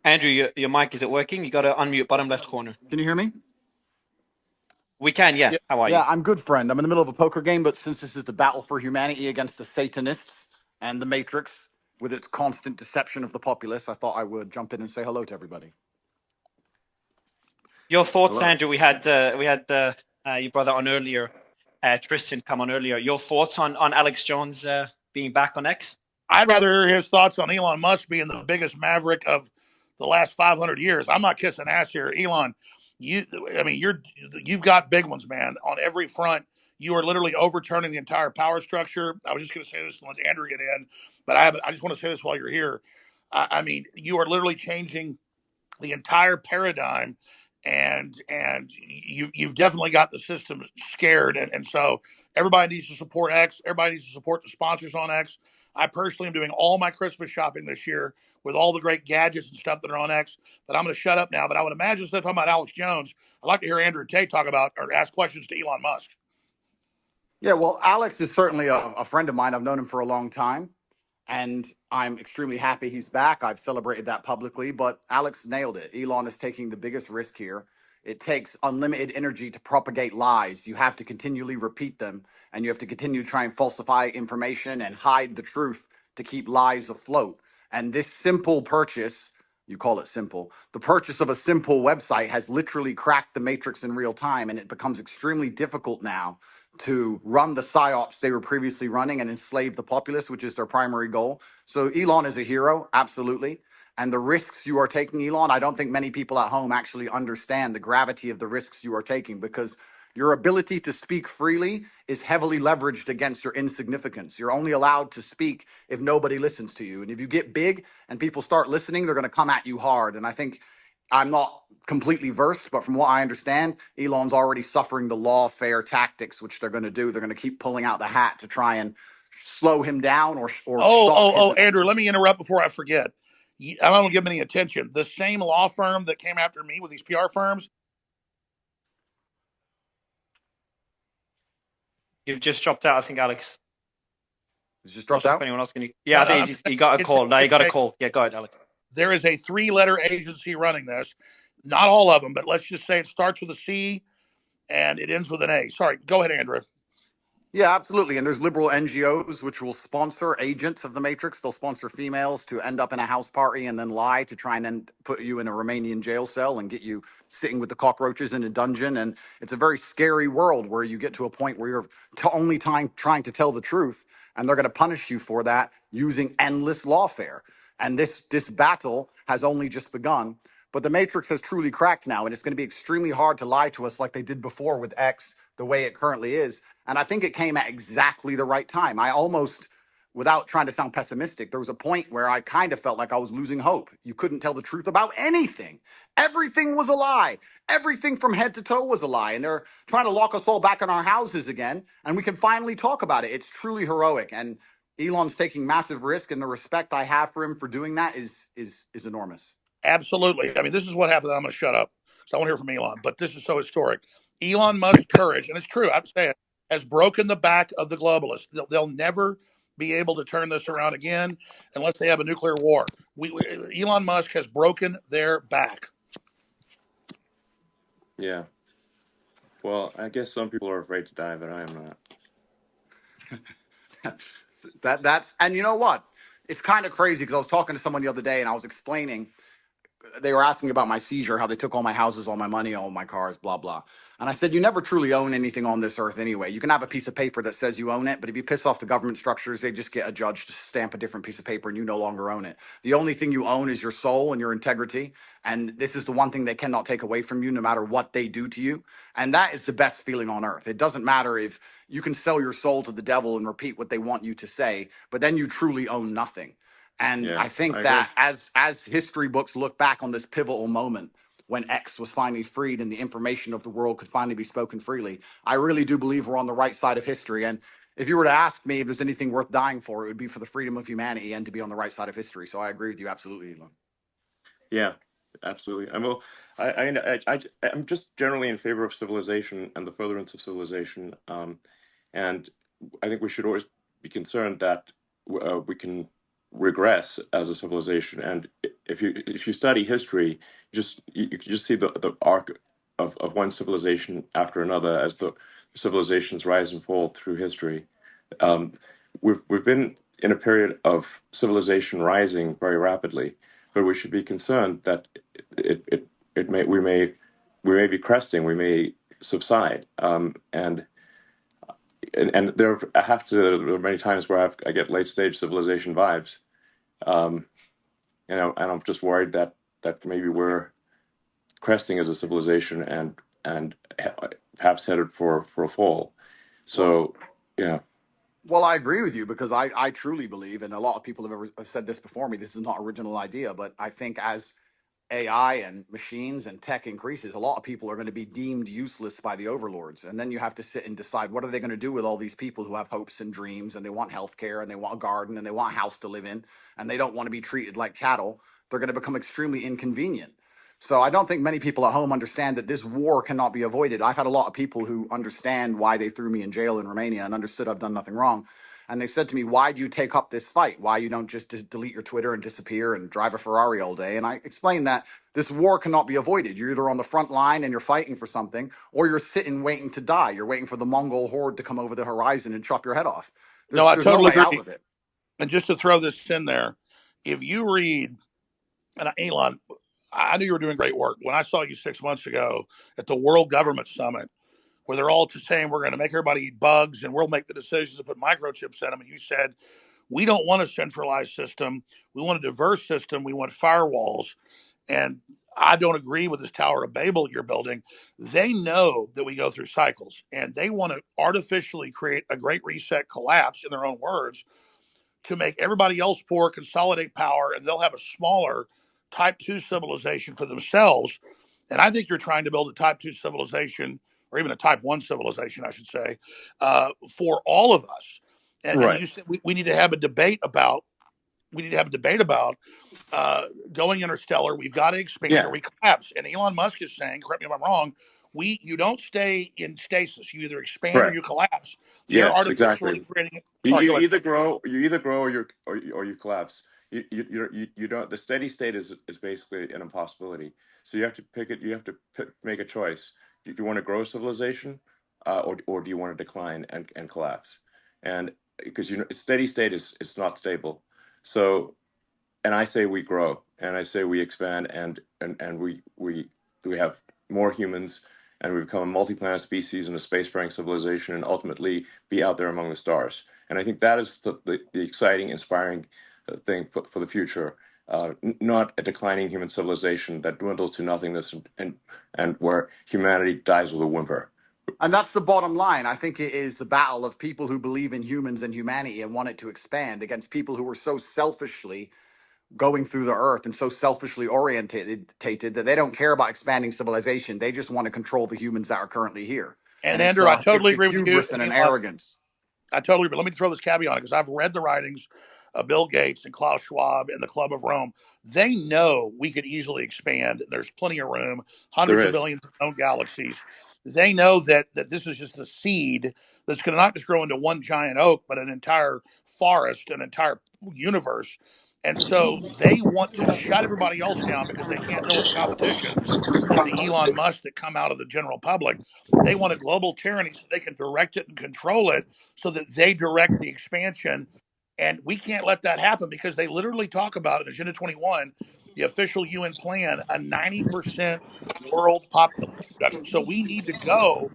Andrew, your mic, is it working? You got to unmute bottom left corner. Can you hear me? We can, yeah. Yeah, How are you? Yeah, I'm good, friend. I'm in the middle of a poker game, but since this is the battle for humanity against the Satanists and the Matrix, with its constant deception of the populace, I thought I would jump in and say hello to everybody. Your thoughts, Hello. Andrew? We had your brother on earlier, Tristan come on earlier. Your thoughts on Alex Jones being back on X? I'd rather hear his thoughts on Elon Musk being the biggest maverick of the last 500 years. I'm not kissing ass here, Elon. You, I mean, you've got big ones, man, on every front. You are literally overturning the entire power structure. I was just going to say this and let Andrew get in, but I just want to say this while you're here. I mean, you are literally changing the entire paradigm, and you've definitely got the system scared, and so everybody needs to support X. Everybody needs to support the sponsors on X. I personally am doing all my Christmas shopping this year with all the great gadgets and stuff that are on X. But I'm going to shut up now. But I would imagine instead of talking about Alex Jones, I'd like to hear Andrew Tate talk about or ask questions to Elon Musk. Yeah, well, Alex is certainly a friend of mine. I've known him for a long time, and I'm extremely happy he's back. I've celebrated that publicly, but Alex nailed it. Elon is taking the biggest risk here. It takes unlimited energy to propagate lies. You have to continually repeat them, and you have to continue to try and falsify information and hide the truth to keep lies afloat. And this simple purchase, you call it simple, the purchase of a simple website has literally cracked the matrix in real time, and it becomes extremely difficult now to run the psyops they were previously running and enslave the populace, which is their primary goal. So Elon is a hero, absolutely. And the risks you are taking, Elon, I don't think many people at home actually understand the gravity of the risks you are taking, because your ability to speak freely is heavily leveraged against your insignificance. You're only allowed to speak if nobody listens to you. And if you get big and people start listening, they're going to come at you hard. And I think I'm not completely versed, but from what I understand, Elon's already suffering the lawfare tactics, which they're going to do. They're going to keep pulling out the hat to try and slow him down or stop his. Andrew, let me interrupt before I forget. I don't give him any attention. The same law firm that came after me with these PR firms. You've just dropped out, I think, Alex. He's just Not dropped sure if out. anyone else can. Yeah, No, I no, think he got a call. No, he got a call. Yeah, go ahead, Alex. there is a three-letter agency running this. Not all of them, but let's just say it starts with a C and it ends with an A. Sorry, go ahead, Andrew. Yeah, absolutely. And there's liberal NGOs which will sponsor agents of the Matrix. They'll sponsor females to end up in a house party and then lie to try and then put you in a Romanian jail cell and get you sitting with the cockroaches in a dungeon. And it's a very scary world where you get to a point where you're only trying to tell the truth, and they're going to punish you for that using endless lawfare. And this battle has only just begun. But the Matrix has truly cracked now, and it's going to be extremely hard to lie to us like they did before with X, the way it currently is. And I think it came at exactly the right time. I almost, without trying to sound pessimistic, there was a point where I kind of felt like I was losing hope. You couldn't tell the truth about anything. Everything was a lie. Everything from head to toe was a lie. And they're trying to lock us all back in our houses again. And we can finally talk about it. It's truly heroic. And Elon's taking massive risk, and the respect I have for him for doing that is enormous. Absolutely. I mean, this is what happened. I'm going to shut up because I want to hear from Elon, but this is so historic. Elon Musk's courage, and it's true, I'm saying, has broken the back of the globalists. They'll never be able to turn this around again unless they have a nuclear war. Elon Musk has broken their back. Yeah. Well, I guess some people are afraid to die, but I am not. That's and you know what? It's kind of crazy because I was talking to someone the other day and I was explaining, they were asking about my seizure, how they took all my houses, all my money, all my cars, blah, blah. And I said, you never truly own anything on this earth anyway. You can have a piece of paper that says you own it, but if you piss off the government structures, they just get a judge to stamp a different piece of paper and you no longer own it. The only thing you own is your soul and your integrity. And this is the one thing they cannot take away from you, no matter what they do to you. And that is the best feeling on earth. It doesn't matter if you can sell your soul to the devil and repeat what they want you to say, but then you truly own nothing. And Yeah, I think I agree. that as history books look back on this pivotal moment when X was finally freed and the information of the world could finally be spoken freely, I really do believe we're on the right side of history. And if you were to ask me if there's anything worth dying for, it would be for the freedom of humanity and to be on the right side of history. So I agree with you absolutely, Elon. Yeah, absolutely. I'm just generally in favor of civilization and the furtherance of civilization. And I think we should always be concerned that we can regress as a civilization. And if you study history, you just see the arc of one civilization after another as the civilizations rise and fall through history. Um, we've been in a period of civilization rising very rapidly, but we should be concerned that it it, it may we may be cresting, we may subside, and there there are many times where I get late stage civilization vibes, um, and I'm just worried that maybe we're cresting as a civilization and perhaps headed for a fall. Well, So yeah, Well, I agree with you because I truly believe, and a lot of people have ever said this before me, this is not an original idea, but I think as AI and machines and tech increases, a lot of people are going to be deemed useless by the overlords. And then you have to sit and decide what are they going to do with all these people who have hopes and dreams and they want healthcare and they want a garden and they want a house to live in and they don't want to be treated like cattle. They're going to become extremely inconvenient. So I don't think many people at home understand that this war cannot be avoided. I've had a lot of people who understand why they threw me in jail in Romania and understood I've done nothing wrong. And they said to me, "Why do you take up this fight? Why you don't just delete your Twitter and disappear and drive a Ferrari all day?" And I explained that this war cannot be avoided. You're either on the front line and you're fighting for something, or you're sitting waiting to die. You're waiting for the Mongol horde to come over the horizon and chop your head off. No, I There's no totally way out agree. of it. And just to throw this in there, if you read, and Elon, I knew you were doing great work. When I saw you 6 months ago at the World Government Summit, where they're all just saying we're going to make everybody eat bugs and we'll make the decisions to put microchips in them, and you said, we don't want a centralized system. We want a diverse system. We want firewalls. And I don't agree with this Tower of Babel you're building. They know that we go through cycles and they want to artificially create a great reset collapse, in their own words, to make everybody else poor, consolidate power, and they'll have a smaller type 2 civilization for themselves. And I think you're trying to build a type 2 civilization, or even a type 1 civilization, I should say, for all of us. And right, you said we need to have a debate about going interstellar. We've got to expand or yeah, we collapse. And Elon Musk is saying, correct me if I'm wrong, you don't stay in stasis. You either expand or correct. you collapse. They're Yes, artificially exactly. creating. You, Sorry, you go ahead. either grow, or you collapse. You don't. The steady state is basically an impossibility. So you have to pick it. You have to make a choice. Do you want to grow civilization, or do you want to decline and collapse? And because steady state is not stable. So, and I say we grow, and I say we expand, and we have more humans, and we become a multi-planet species and a spacefaring civilization, and ultimately be out there among the stars. And I think that is the exciting, inspiring thing for the future. Not a declining human civilization that dwindles to nothingness and where humanity dies with a whimper. And that's the bottom line. I think it is the battle of people who believe in humans and humanity and want it to expand against people who are so selfishly going through the earth and so selfishly orientated that they don't care about expanding civilization. They just want to control the humans that are currently here. And And Andrew, I it's totally a agree with you. hubris And and an Elon, arrogance. I totally agree. Let me throw this caveat on it because I've read the writings of Bill Gates and Klaus Schwab and the Club of Rome. They know we could easily expand. There's plenty of room, There hundreds of is. billions of known galaxies. They know that this is just a seed that's going to not just grow into one giant oak, but an entire forest, an entire universe. And so they want to shut everybody else down because they can't deal with the competition of the Elon Musk that come out of the general public. They want a global tyranny so they can direct it and control it so that they direct the expansion. And we can't let that happen because they literally talk about in Agenda 21, the official UN plan, a 90% world population reduction. So we need to go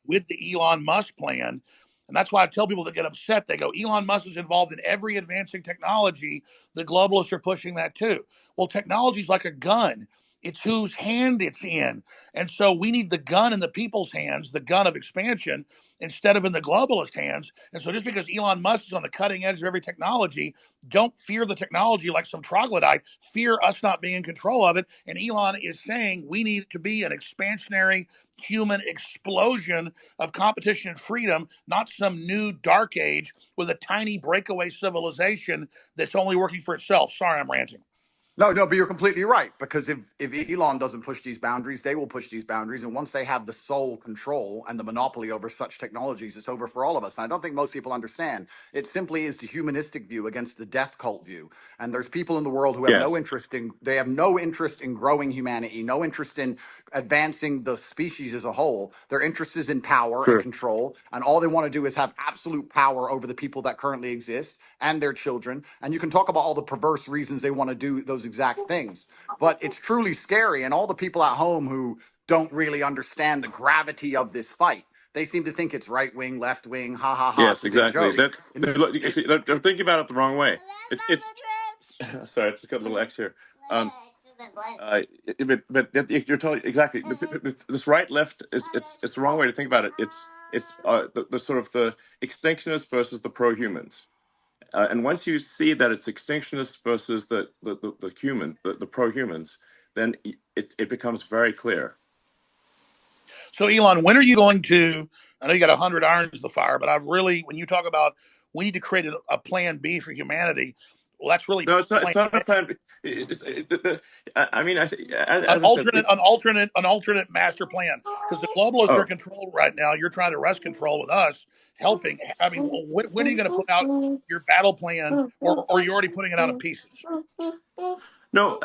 with the Elon Musk plan. And that's why I tell people that get upset, they go, Elon Musk is involved in every advancing technology. The globalists are pushing that too. Well, technology is like a gun. It's whose hand it's in. And so we need the gun in the people's hands, the gun of expansion, instead of in the globalist hands. And so just because Elon Musk is on the cutting edge of every technology, don't fear the technology like some troglodyte. Fear us not being in control of it. And Elon is saying we need to be an expansionary human explosion of competition and freedom, not some new dark age with a tiny breakaway civilization that's only working for itself. Sorry, I'm ranting. No, but you're completely right. Because if Elon doesn't push these boundaries, they will push these boundaries. And once they have the sole control and the monopoly over such technologies, it's over for all of us. And I don't think most people understand. It simply is the humanistic view against the death cult view. And there's people in the world who have no Yes, interest in they have no interest in growing humanity, no interest in advancing the species as a whole. Their interest is in power and true. control. And all they want to do is have absolute power over the people that currently exist and their children. And you can talk about all the perverse reasons they want to do those exact things. But it's truly scary. And all the people at home who don't really understand the gravity of this fight, they seem to think it's right wing, left wing, ha ha ha. It's Yes, a big exactly. joke. That And they're thinking about it the wrong way. It's sorry, I just got a little X here. But you're totally exactly. This right left is it's the wrong way to think about it. It's the sort of the extinctionists versus the pro humans. And once you see that it's extinctionists versus the pro humans, then it becomes very clear. So, Elon, when are you going to? I know you got 100 irons in the fire, but when you talk about we need to create a plan B for humanity, well, that's really No, it's not. plan It's not A. a plan. I mean, I think, An as I said, alternate master plan, because the globalists are in oh, control right now. You're trying to wrest control with us helping. I mean, when are you going to put out your battle plan, or are you already putting it out in pieces? no,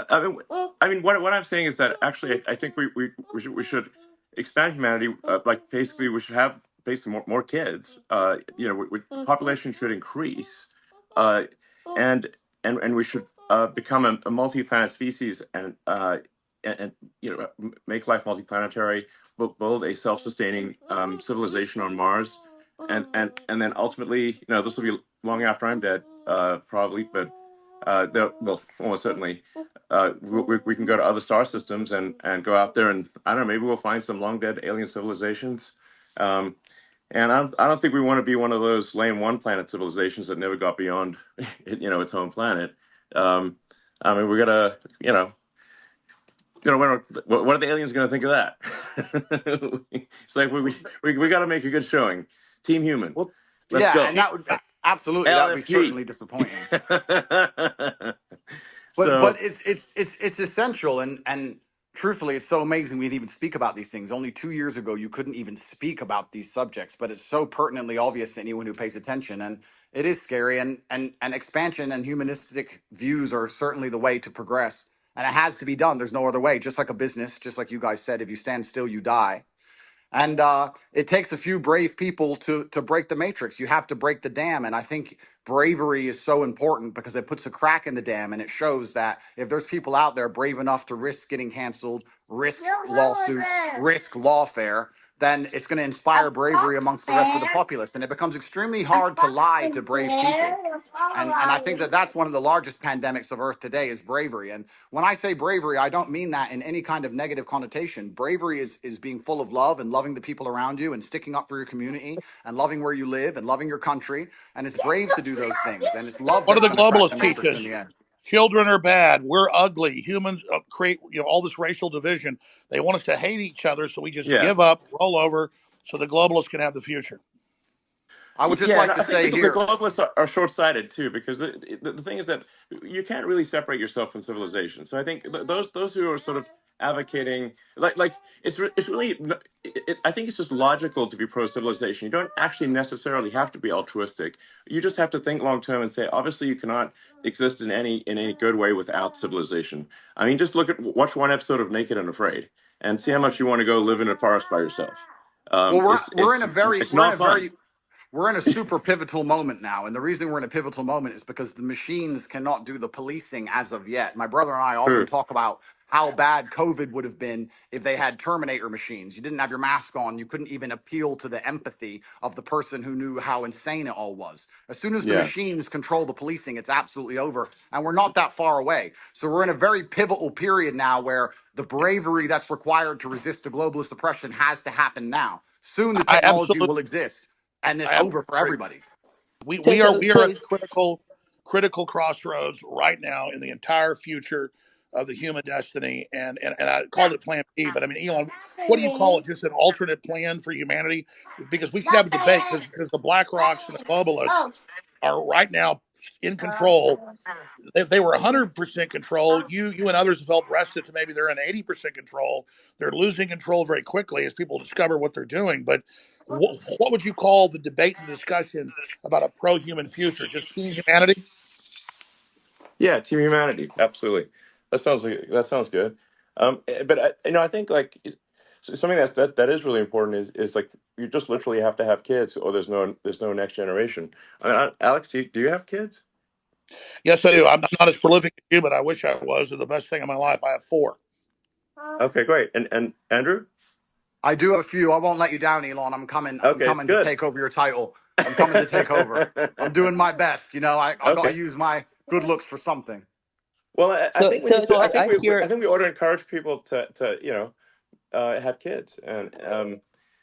what I'm saying is that actually, I think we should expand humanity. Like basically, we should have basically more kids. Population should increase, uh, and and we should become a multi-planet species and make life multiplanetary. Build a self-sustaining civilization on Mars, and then ultimately, this will be long after I'm dead, probably, but well, almost certainly, we can go to other star systems and go out there and I don't know, maybe we'll find some long dead alien civilizations. Um, and I don't think we want to be one of those lame one planet civilizations that never got beyond, its home planet. Um, I mean, we gotta, what are the aliens going to think of that? It's like we got to make a good showing. Team Human, well, let's yeah, go. and that would absolutely that would be LFG. certainly disappointing. But So it's essential and truthfully it's so amazing we'd even speak about these things. Only 2 years ago you couldn't even speak about these subjects, but it's so pertinently obvious to anyone who pays attention. And it is scary, and expansion and humanistic views are certainly the way to progress. And it has to be done. There's no other way. Just like a business, just like you guys said, if you stand still, you die. And it takes a few brave people to break the matrix. You have to break the dam, and I think bravery is so important because it puts a crack in the dam, and it shows that if there's people out there brave enough to risk getting canceled, risk lawsuits, risk lawfare, then it's going to inspire bravery amongst the rest of the populace, and it becomes extremely hard to lie to brave people. And I think that that's one of the largest pandemics of Earth today is bravery. And when I say bravery, I don't mean that in any kind of negative connotation. Bravery is being full of love and loving the people around you and sticking up for your community and loving where you live and loving your country. And it's brave to do those things. And it's love What do that's the going to crack the globalists teach matrix in us? the end. Children are bad. We're ugly. Humans create all this racial division. They want us to hate each other, so we just yeah. give up, roll over, so the globalists can have the future. I would just Yeah, and like to I think say the here, globalists are short-sighted too, because the thing is that you can't really separate yourself from civilization. So I think those who are sort of advocating, like it's really, I think it's just logical to be pro-civilization. You don't actually necessarily have to be altruistic. You just have to think long-term and say, obviously, you cannot exist in any good way without civilization. I mean, just watch one episode of Naked and Afraid, and see how much you want to go live in a forest by yourself. well, It's we're in it's a very it's not fun. we're in a super pivotal moment now. And the reason we're in a pivotal moment is because the machines cannot do the policing as of yet. My brother and I often True. talk about how bad COVID would have been if they had Terminator machines. You didn't have your mask on. You couldn't even appeal to the empathy of the person who knew how insane it all was. As soon as the Yeah. machines control the policing, it's absolutely over. And we're not that far away. So we're in a very pivotal period now where the bravery that's required to resist the globalist oppression has to happen now. Soon the I technology absolutely, will exist and I it's absolutely over for agree. everybody. We are Jason, we are at please. the critical crossroads right now in the entire future of the human destiny, and I called it Plan B, but I mean, Elon, what do you call it? Just an alternate plan for humanity? Because we should have a debate because the Black Rocks and the globalists are right now in control. If they were 100% control, you and others have helped wrest it to maybe they're in 80% control. They're losing control very quickly as people discover what they're doing. But what would you call the debate and discussion about a pro-human future? Just team humanity? Yeah, team humanity, absolutely. That sounds good. But I think like something that is really important is like you just literally have to have kids, or there's no next generation. Alex, do you have kids? Yes, I do. I'm not as prolific as you, but I wish I was. They're the best thing in my life. I have 4. Okay, great. And Andrew? I do have a few. I won't let you down, Elon. I'm coming. I'm Okay, coming to good. take over your title. I'm coming to take over. I'm doing my best. I got to Okay. use my good looks for something. Well, I So think we need so to. I I, think I I hear. think we ought to encourage people to have kids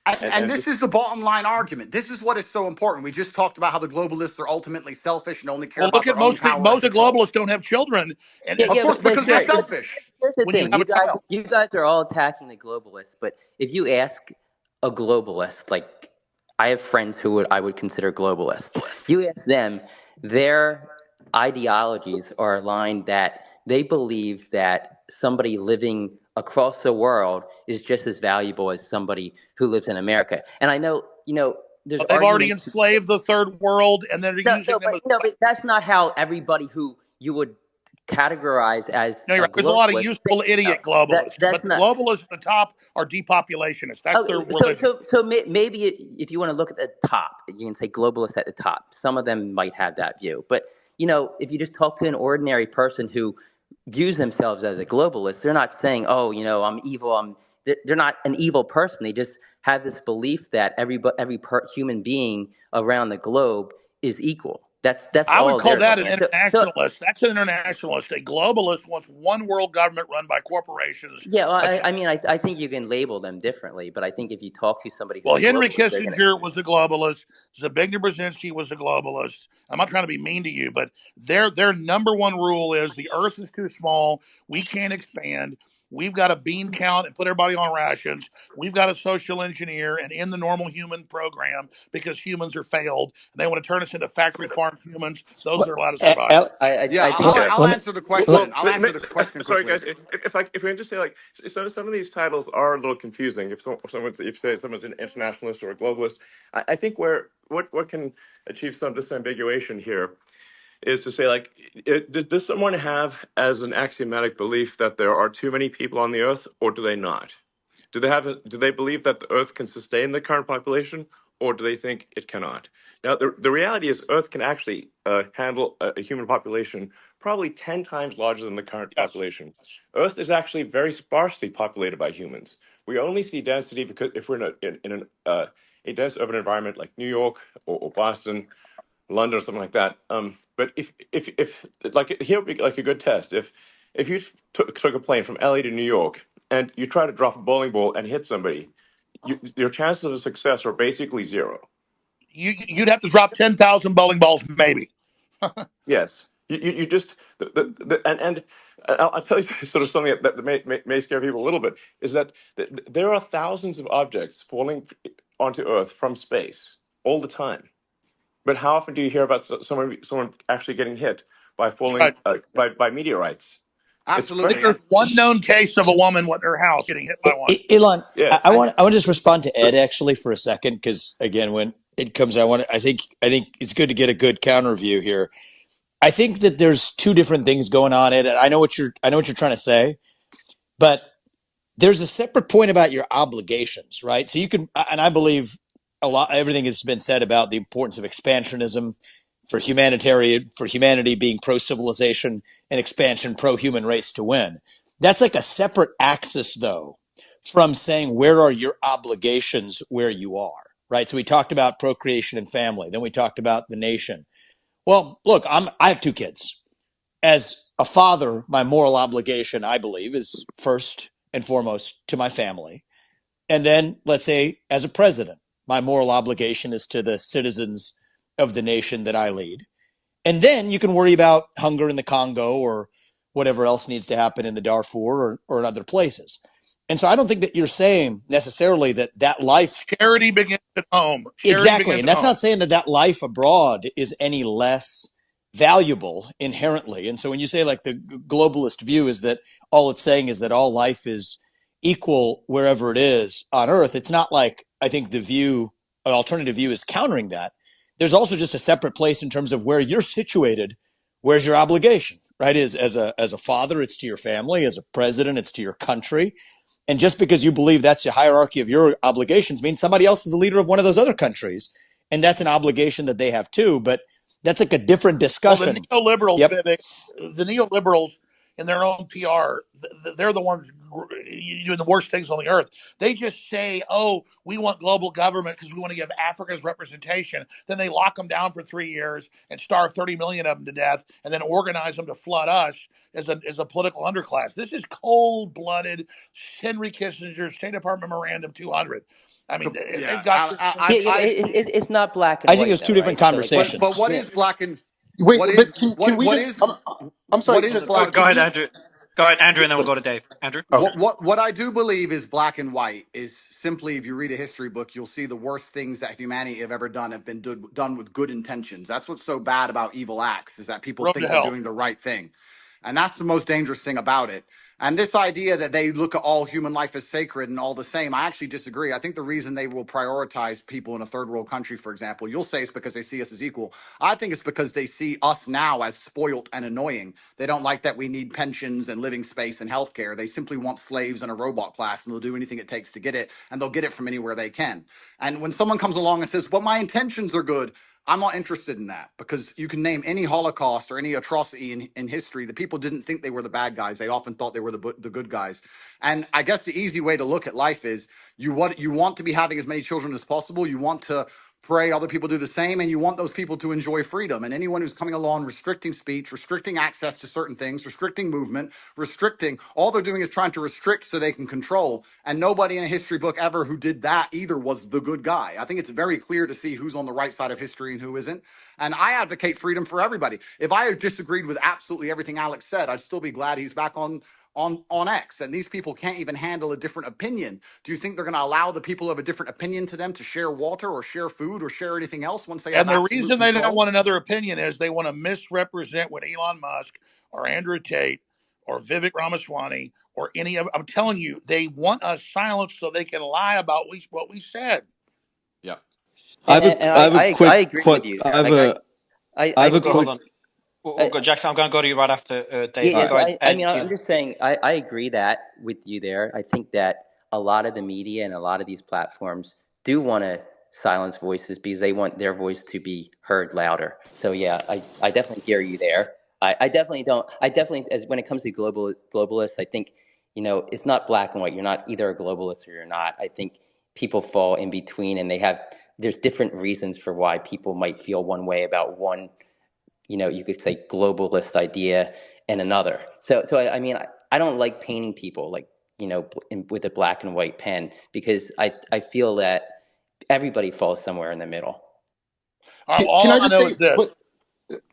And and this just is the bottom line argument. This is what is so important. We just talked about how the globalists are ultimately selfish and only care Well, about look at their own power and most of the control. globalists don't have children, and Yeah, Of yeah, course, but because they're here, selfish. here's the when you thing. have You a guys, child. you guys are all attacking the globalists, but if you ask a globalist, like I have friends who I would consider globalists, you ask them, their ideologies are aligned that they believe that somebody living across the world is just as valuable as somebody who lives in America. And I know, there's They've already arguments. enslaved the third world, and they're No, using them as. but that's not how everybody who you would categorize as No, you're a right. There's a lot of globalist useful thinks. No, idiot globalists, but that's the not. globalists at the top are depopulationists. That's their Oh, so religion. so so maybe if you want to look at the top, you can say globalists at the top. Some of them might have that view, but if you just talk to an ordinary person who views themselves as a globalist, they're not saying, "Oh, I'm evil." They're not an evil person. They just have this belief that human being around the globe is equal. That's I would all call they're that looking an at. So internationalist. That's an internationalist. A globalist wants one world government run by corporations. yeah, well, I mean, I think you can label them differently, but I think if you talk to somebody who's Well, a Henry globalist, they're gonna. Kissinger was a globalist. Zbigniew Brzezinski was a globalist. I'm not trying to be mean to you, but their number one rule is the Earth is too small. We can't expand. We've got to bean count and put everybody on rations. We've got to social engineer and end the normal human program because humans are failed. And they want to turn us into factory farm humans. Those Well, are allowed to survive. Yeah, I think I'll, they're. yeah. I'll let me answer the let, question. I'll answer the question Sorry quickly. guys, if we can just say like some of these titles are a little confusing. If say someone's an internationalist or a globalist, I think where what can achieve some disambiguation here is to say like does someone have as an axiomatic belief that there are too many people on the earth, or do they not? Do they believe that the Earth can sustain the current population, or do they think it cannot? Now, the reality is, Earth can actually handle a human population probably 10 times larger than the current Yes. population. Earth is actually very sparsely populated by humans. We only see density because if we're a dense urban environment like New York or Boston, London or something like that. But if like here would be like a good test. If you took a plane from LA to New York and you try to drop a bowling ball and hit somebody, your chances of success are basically zero. You'd have to drop 10,000 bowling balls, maybe. Yes, you just and I'll tell you sort of something that may scare people a little bit is that there are thousands of objects falling onto Earth from space all the time. But how often do you hear about someone actually getting hit by That's falling right. by meteorites? It's I think Absolutely. very there's one known case of a woman in her house getting hit by one. Elon, I yes. want I want to just respond to Ed actually for a second because again, when it comes, I think it's good to get a good counter view here. I think that there's two different things going on, Ed. And I know what you're trying to say, but there's a separate point about your obligations, right? So you can, and I believe everything has been said about the importance of expansionism for humanity being pro civilization and expansion pro human race to win. That's like a separate axis though from saying where are your obligations where you are, right? So we talked about procreation and family, then we talked about the nation. Well, look, I have 2 kids. As a father, my moral obligation, I believe, is first and foremost to my family. And then, let's say, as a president, my moral obligation is to the citizens of the nation that I lead. And then you can worry about hunger in the Congo or whatever else needs to happen in the Darfur or in other places. And so I don't think that you're saying necessarily that life. Charity begins at home. Charity Exactly. begins And at that's home. not saying that life abroad is any less valuable inherently. And so when you say like the globalist view is that all it's saying is that all life is equal wherever it is on Earth, it's not like I think the view, an alternative view is countering that. There's also just a separate place in terms of where you're situated. Where's your obligation, right? Is as a father, it's to your family. As a president, it's to your country. And just because you believe that's the hierarchy of your obligations means somebody else is the leader of one of those other countries. And that's an obligation that they have too. But that's like a different Well, the discussion. neoliberals, Yep. Vivek, the neoliberals in their own PR, they're the ones doing the worst things on the earth. They just say, "Oh, we want global government because we want to give Africa's representation." Then they lock them down for 3 years and starve 30 million of them to death, and then organize them to flood us as a political underclass. This is cold-blooded Henry Kissinger State Department Memorandum 200. I mean, they've Yeah, got this Yeah, thing. yeah, it's not black and I think white there's two though, different right? So like, but conversations. what you know, is black and Wait, what but is can we what just? is I'm sorry. what is Just Go, black? go can ahead, we? Andrew. Go ahead, Andrew, and then we'll go to Dave. Andrew. Okay. What I do believe is black and white is simply, if you read a history book, you'll see the worst things that humanity have ever done have been done with good intentions. That's what's so bad about evil acts, is that people Road to think they're hell. doing the right thing. And that's the most dangerous thing about it. And this idea that they look at all human life as sacred and all the same, I actually disagree. I think the reason they will prioritize people in a third world country, for example, you'll say it's because they see us as equal. I think it's because they see us now as spoilt and annoying. They don't like that we need pensions and living space and healthcare. They simply want slaves and a robot class, and they'll do anything it takes to get it, and they'll get it from anywhere they can. And when someone comes along and says, "Well, my intentions are good," I'm not interested in that, because you can name any Holocaust or any atrocity in history. The people didn't think they were the bad guys. They often thought they were the good guys. And I guess the easy way to look at life is you want to be having as many children as possible. You want to pray other people do the same, and you want those people to enjoy freedom. And anyone who's coming along restricting speech, restricting access to certain things, restricting movement, restricting, all they're doing is trying to restrict so they can control. And nobody in a history book ever who did that either was the good guy. I think it's very clear to see who's on the right side of history and who isn't. And I advocate freedom for everybody. If I disagreed with absolutely everything Alex said, I'd still be glad he's back on X. And these people can't even handle a different opinion. Do you think they're going to allow the people who have a different opinion to them to share water or share food or share anything else once they have And the absolute reason they don't control? want another opinion is they want to misrepresent what Elon Musk or Andrew Tate or Vivek Ramaswamy or any of. I'm telling you, they want us silenced so they can lie about what we said. Yeah. and I have a I quick, agree with you. Like I I have a Hold, think hold quick, on. We'll I, go, Jackson. I'm going to go to you right after yeah, Dave. yeah. But So go ahead, I mean, I'm Elon. just saying, I agree that with you there. I think that a lot of the media and a lot of these platforms do want to silence voices because they want their voice to be heard louder. So yeah, I definitely hear you there. I definitely don't. I definitely, as when it comes to globalists, I think, it's not black and white. You're not either a globalist or you're not. I think people fall in between, and there's different reasons for why people might feel one way about one, you could say globalist idea and another. So I mean, I don't like painting people like, with a black and white pen, because I feel that everybody falls somewhere in the middle. Can I All I just know say? is this: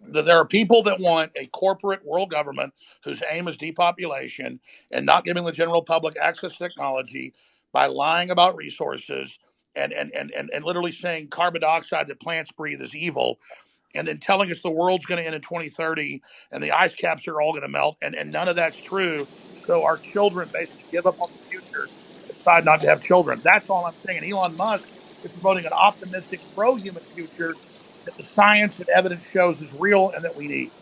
that there are people that want a corporate world government whose aim is depopulation and not giving the general public access to technology by lying about resources and literally saying carbon dioxide that plants breathe is evil, and then telling us the world's going to end in 2030 and the ice caps are all going to melt, and none of that's true. So our children basically give up on the future and decide not to have children. That's all I'm saying. And Elon Musk is promoting an optimistic, pro-human future that the science and evidence shows is real and that we need.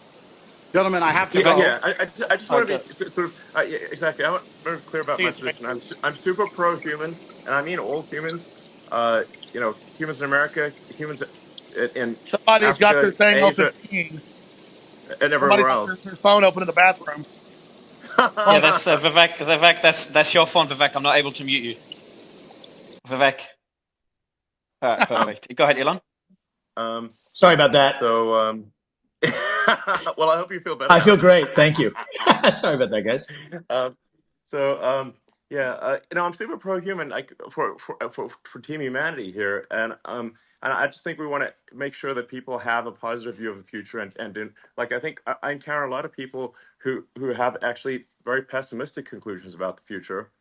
Gentlemen, I have to Go. go. Yeah. I just want to Go. be sort of yeah, exactly. I want to be clear about See my you, Jay. position. I'm super pro-human, and I mean all humans. Humans in America, humans in Somebody's got their Africa, thing open Asia, peeing. and Somebody's everywhere got else. their phone open in the bathroom. Yeah, Phone's ringing. that's Vivek. Vivek, that's your phone, Vivek. I'm not able to mute you, Vivek. All right, um, perfect. Go ahead, Elon. um, sorry about that. so, well, I hope you feel better I now. feel great. Thank you. Sorry about that, guys. um, so yeah, I'm super pro-human, like for Team Humanity here, and I just think we want to make sure that people have a positive view of the future, and like I think I encounter a lot of people who have actually very pessimistic conclusions about the future,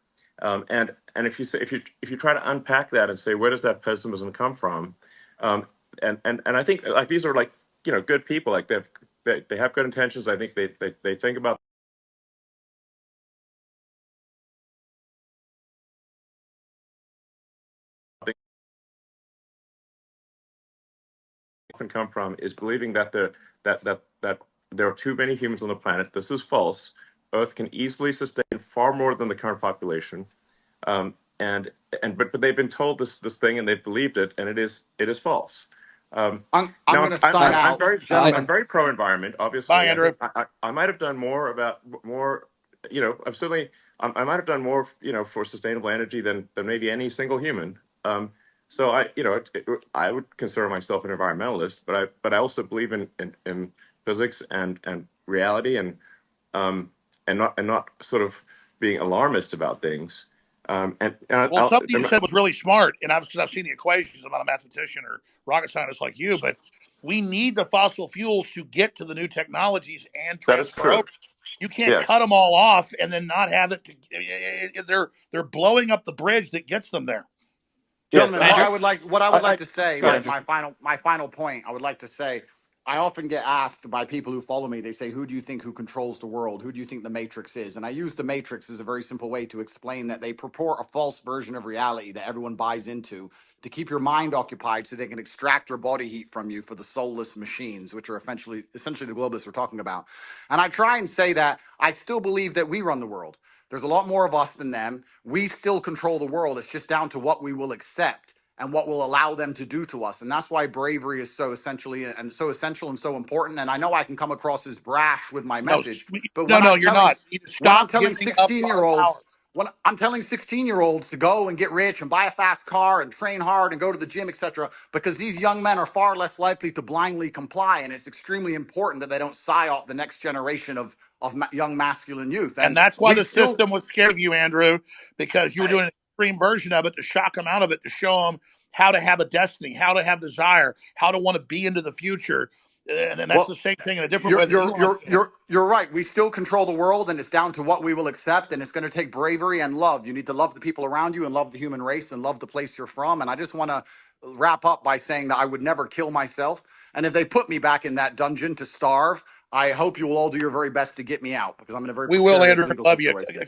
and if you try to unpack that and say where does that pessimism come from, um, and I think like these are like good people, like they have good intentions. I think they think about things often come from is believing that there are too many humans on the planet. This is false. Earth can easily sustain far more than the current population. Um, and but they've been told this thing and they've believed it, and it is false. I'm Now going to sign I'm out, very I'm gentlemen. very pro environment. Bye, Obviously, I Andrew. think I might have done more about more. I'm certainly I might have done more for sustainable energy than maybe any single human. So I would consider myself an environmentalist, but I also believe in physics and reality and not sort of being alarmist about things. Well, something you said was really smart, and because I've seen the equations. I'm not a mathematician or rocket scientist like you, but we need the fossil fuels to get to the new technologies and that is transfer true. over. You can't cut Yes. them all off and then not have it. They're blowing up the bridge that gets them there. Yes. Gentlemen, Andrew. what I would like I to say, go my, ahead. Yes. my final point, I would like to say, I often get asked by people who follow me, they say, who do you think who controls the world? Who do you think the Matrix is? And I use the Matrix as a very simple way to explain that they purport a false version of reality that everyone buys into to keep your mind occupied so they can extract your body heat from you for the soulless machines, which are essentially the globalists we're talking about. And I try and say that I still believe that we run the world. There's a lot more of us than them. We still control the world. It's just down to what we will accept and what will allow them to do to us. And that's why bravery is so essential and so important. And I know I can come across as brash with my No, message, but no, you're not. You need to when I'm stop telling giving up 16 our year olds, power. when I'm telling 16-year-olds to go and get rich and buy a fast car and train hard and go to the gym, etc., because these young men are far less likely to blindly comply. And it's extremely important that they don't psyop the next generation of young masculine youth. And And that's why we the still, system was scared of you, Andrew, because you were doing an extreme version of it to shock them out of it, to show them how to have a destiny, how to have desire, how to want to be into the future. And then that's the well, same thing in a different way that Elon's doing. you're right. We still control the world, and it's down to what we will accept. And it's going to take bravery and love. You need to love the people around you, and love the human race, and love the place you're from. And I just want to wrap up by saying that I would never kill myself. And if they put me back in that dungeon to starve, I hope you will all do your very best to get me out because I'm in a very We will, precarious Andrew. legal Love you. situation.